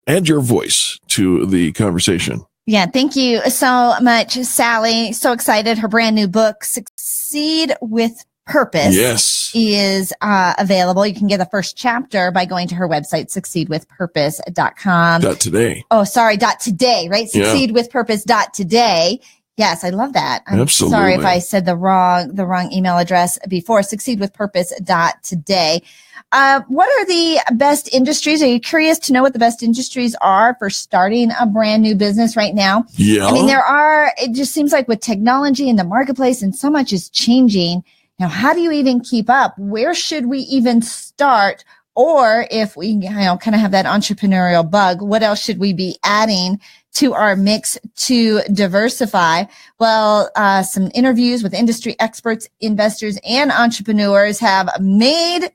add your voice to the conversation. Yeah, thank you so much, Sally. So excited. Her brand new book, Succeed with Purpose, is available. You can get the first chapter by going to her website, succeedwithpurpose.com. .today. Oh, sorry, .today, right? Succeedwithpurpose.today. Yes, I love that. I'm Absolutely. sorry if I said the wrong email address before. Succeedwithpurpose.today. What are the best industries? Are you curious to know what the best industries are for starting a brand new business right now? Yeah. I mean, it just seems like with technology in the marketplace and so much is changing. How do you even keep up? Where should we even start? Or if we, kind of have that entrepreneurial bug, what else should we be adding to our mix to diversify? Well, some interviews with industry experts, investors, and entrepreneurs have made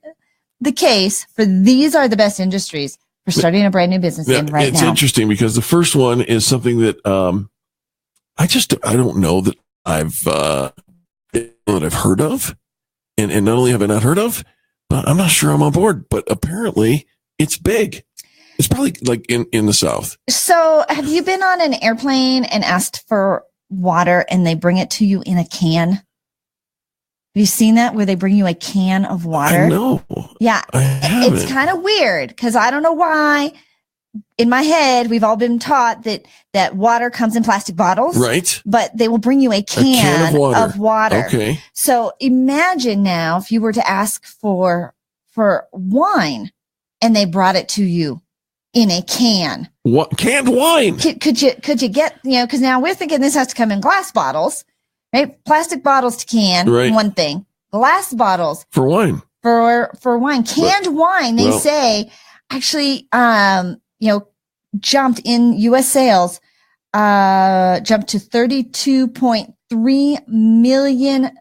the case for these are the best industries for starting a brand new business in right now. It's interesting because the first one is something that I don't know that I've heard of, and not only have I not heard of, but I'm not sure I'm on board. But apparently, it's big. It's probably like in the South. So, have you been on an airplane and asked for water, and they bring it to you in a can? Have you seen that where they bring you a can of water? No. Yeah, I haven't. It's kind of weird because I don't know why. In my head, we've all been taught that water comes in plastic bottles. Right. But they will bring you a can of water. Okay. So imagine now if you were to ask for wine and they brought it to you in a can. What canned wine? Could you get, because now we're thinking this has to come in glass bottles, right? Plastic bottles to can, right. One thing. Glass bottles. For wine. For wine. Canned wine, they say, actually, jumped in U.S. sales, jumped to $32.3 million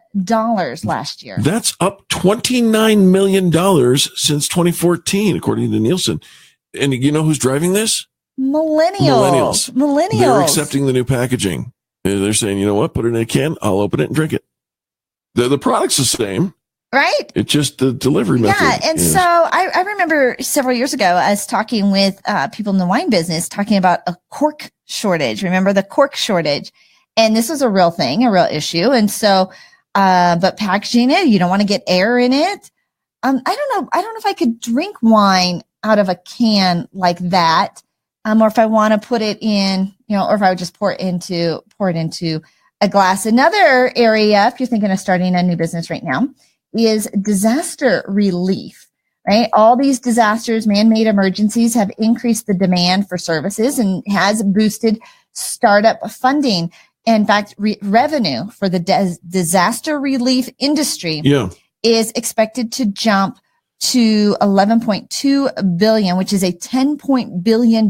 last year. That's up $29 million since 2014, according to Nielsen. And you know who's driving this? Millennials. They're accepting the new packaging. They're saying, you know what? Put it in a can. I'll open it and drink it. The product's the same. Right. It's just the delivery method. Yeah. And so I remember several years ago, I was talking with people in the wine business talking about a cork shortage. Remember the cork shortage? And this was a real thing, a real issue. And so, but packaging it, you don't want to get air in it. I don't know if I could drink wine out of a can like that. Or if I want to put it in, or if I would just pour it into a glass. Another area, if you're thinking of starting a new business right now, is disaster relief, right? All these disasters, man-made emergencies have increased the demand for services and has boosted startup funding. In fact, revenue for the disaster relief industry is expected to jump to $11.2 billion, which is a $10 billion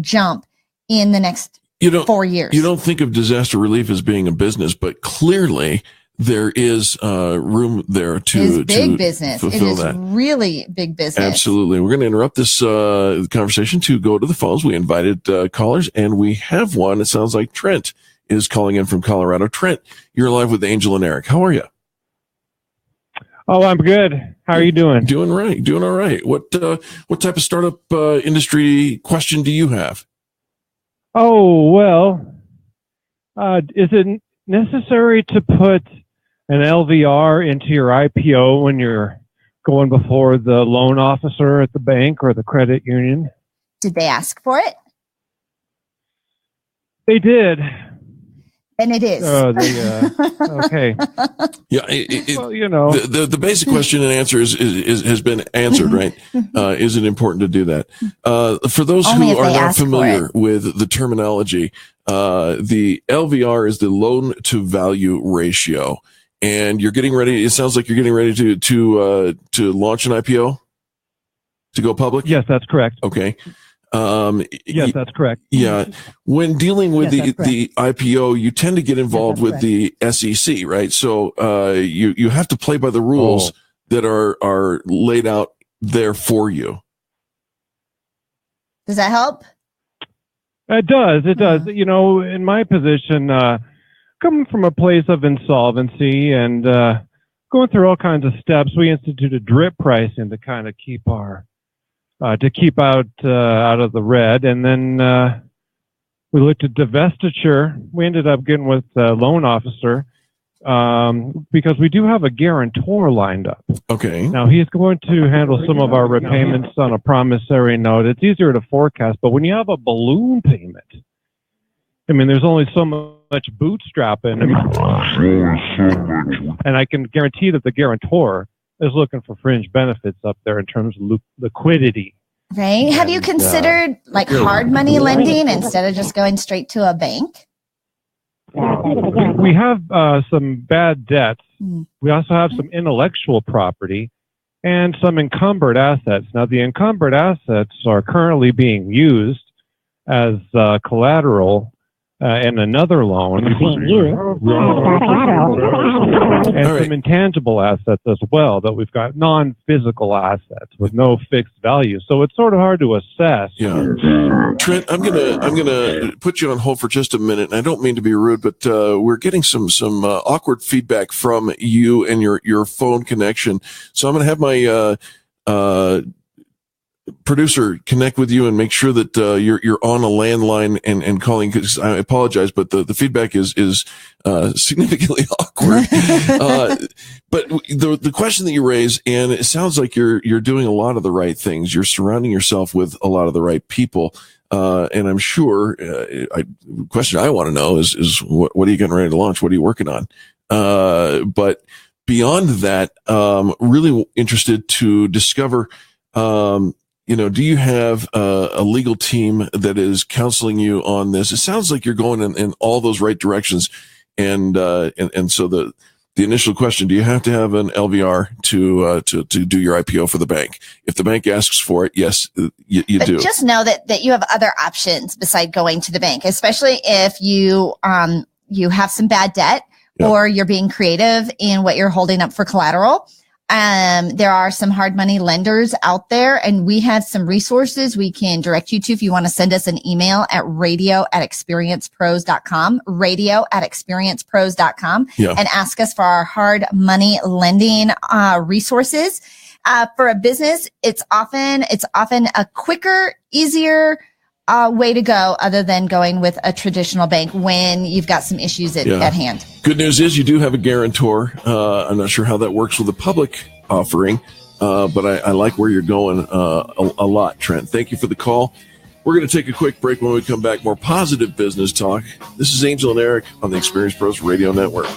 jump in the next 4 years. You don't think of disaster relief as being a business, but clearly there is room there to big business. Fulfill it is that. Really big business. Absolutely. We're going to interrupt this conversation to go to the phones. We invited callers, and we have one. It sounds like Trent is calling in from Colorado. Trent, you're live with Angel and Eric. How are you? Oh, I'm good. How are you doing? Doing all right. What type of startup industry question do you have? Oh, well, is it necessary to put an LVR into your IPO when you're going before the loan officer at the bank or the credit union? Did they ask for it? They did. And it is. Okay. Yeah. The basic question and answer has been answered, right? Is it important to do that? For those who are not familiar with the terminology, the LVR is the loan to value ratio, and you're getting ready. It sounds like you're getting ready to launch an IPO, to go public. Yes, that's correct. Okay. Yes, that's correct. Yeah. When dealing with the IPO, you tend to get involved with the SEC, right? So you have to play by the rules that are laid out there for you. Does that help? It does. It does. In my position, coming from a place of insolvency and going through all kinds of steps, we instituted drip pricing to kind of keep our to keep out of the red. And then we looked at divestiture. We ended up getting with the loan officer because we do have a guarantor lined up. Okay. Now, he's going to handle some of our repayments on a promissory note. It's easier to forecast, but when you have a balloon payment, I mean, there's only so much bootstrapping. And I can guarantee that the guarantor is looking for fringe benefits up there in terms of liquidity. Right. Have you considered like hard money lending instead of just going straight to a bank? We have some bad debts. We also have some intellectual property and some encumbered assets. Now, the encumbered assets are currently being used as collateral in another loan, and some intangible assets as well, that we've got non-physical assets with no fixed value. So it's sort of hard to assess. Yeah. Trent, I'm gonna put you on hold for just a minute, and I don't mean to be rude, but we're getting some awkward feedback from you and your phone connection. So I'm gonna have my producer connect with you and make sure that you're on a landline and calling, because I apologize, but the feedback is significantly awkward. But the question that you raise, and it sounds like you're doing a lot of the right things. You're surrounding yourself with a lot of the right people. And I'm sure the question I want to know is what are you getting ready to launch? What are you working on? But beyond that, really interested to discover, do you have a legal team that is counseling you on this? It sounds like you're going in all those right directions. And so the initial question, do you have to have an LVR to do your IPO for the bank? If the bank asks for it, yes, you do. Just know that you have other options beside going to the bank, especially if you have some bad debt, or you're being creative in what you're holding up for collateral. There are some hard money lenders out there, and we have some resources we can direct you to if you want to send us an email at radio@experiencepros.com, radio@experiencepros.com, and ask us for our hard money lending resources. For a business, it's often a quicker, easier way to go other than going with a traditional bank when you've got some issues at hand. Good news is you do have a guarantor. I'm not sure how that works with a public offering, but I like where you're going a lot, Trent. Thank you for the call. We're going to take a quick break. When we come back, more positive business talk. This is Angel and Eric on the Experience Pros Radio Network.